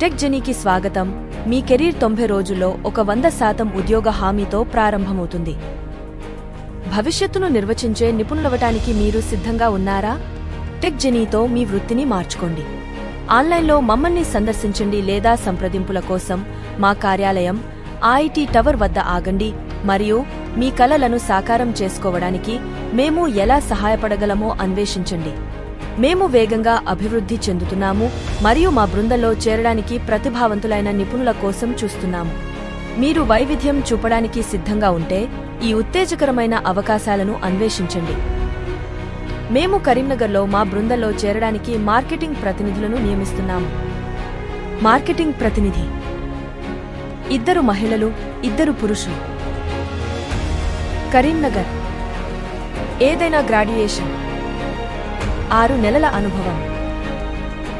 Tech జెనీకి స్వాగతం. మీ career 90 రోజుల్లో ఒక 100% ఉద్యోగ హామీతో ప్రారంభమవుతుంది. భవిష్యత్తును నిర్వచించే నిపుణులవటానికి మీరు సిద్ధంగా ఉన్నారా? టెక్ జెనీతో మీ వృత్తిని మార్చుకోండి. ఆన్లైన్లో మమ్మల్ని సందర్శించండి లేదా సంప్రదింపుల కోసం మా కార్యాలయం ఐఐటి టవర్ వద్ద ఆగండి మరియు మీ కలలను సాకారం చేసుకోవడానికి మేము ఎలా సహాయపడగలమో అన్వేషించండి. మేము వేగంగా అభివృద్ధి చెందుతున్నాము మరియు మా బృందంలో చేరడానికి ప్రతిభావంతులైన నిపుణుల కోసం చూస్తున్నాము. మీరు వైవిధ్యం చూపడానికి సిద్ధంగా ఉంటే ఈ ఉత్తేజకరమైన అవకాశాలను అన్వేషించండి. మేము కరీంనగర్లో మా బృందంలో చేరడానికి మార్కెటింగ్ ప్రతినిధులను నియమిస్తున్నాము. మార్కెటింగ్ ప్రతినిధి 2 మహిళలు, 2 పురుషులు. కరీంనగర్. ఏదైనా గ్రాడ్యుయేషన్, 6 నెలల అనుభవం,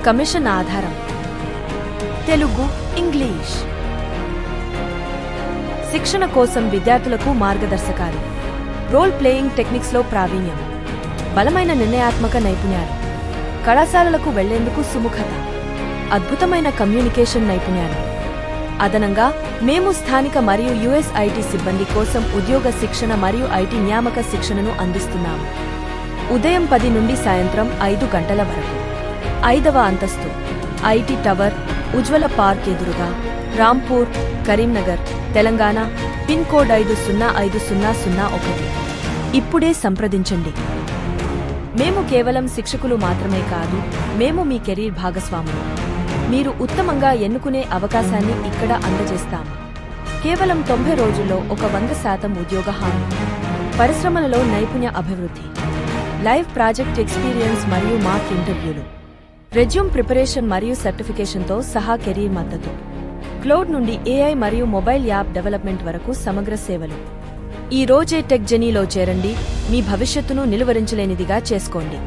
కమిషన్ ఆధారం, తెలుగు, ఇంగ్లీష్. శిక్షణ కోసం విద్యార్థులకు మార్గదర్శకాలు, రోల్ ప్లేయింగ్ టెక్నిక్స్లో ప్రావీణ్యం, బలమైన నిర్ణయాత్మక నైపుణ్యాలు, కళాశాలలకు వెళ్లేందుకు సుముఖత, అద్భుతమైన కమ్యూనికేషన్ నైపుణ్యాలు. అదనంగా మేము స్థానిక మరియు యుఎస్ ఐటీ సిబ్బంది కోసం ఉద్యోగ శిక్షణ మరియు ఐటీ నియామక శిక్షణను అందిస్తున్నాము. ఉదయం 10 నుండి సాయంత్రం 5 గంటల వరకు. 5వ అంతస్తు, ఐటీ టవర్, ఉజ్వల పార్క్ ఎదురుగా, రాంపూర్, కరీంనగర్, తెలంగాణ. Pin code 505001. ఇప్పుడే సంప్రదించండి. మేము కేవలం శిక్షకులు మాత్రమే కాదు, మేము మీ కెరీర్ భాగస్వాములు. మీరు ఉత్తమంగా ఎన్నుకునే అవకాశాన్ని ఇక్కడ అందజేస్తాము. కేవలం 90 రోజుల్లో ఒక 100% ఉద్యోగ హామీ. పరిశ్రమలలో నైపుణ్య అభివృద్ధి, లైవ్ ప్రాజెక్ట్ ఎక్స్పీరియన్స్ మరియు మాక్ ఇంటర్వ్యూలు, రెజ్యూమ్ ప్రిపరేషన్ మరియు సర్టిఫికేషన్తో సహా కెరీర్ మద్దతు. క్లౌడ్ నుండి ఏఐ మరియు మొబైల్ యాప్ డెవలప్మెంట్ వరకు సమగ్ర సేవలు. ఈ రోజే టెక్ జెనీలో చేరండి. మీ భవిష్యత్తును నిలువరించలేనిదిగా చేసుకోండి.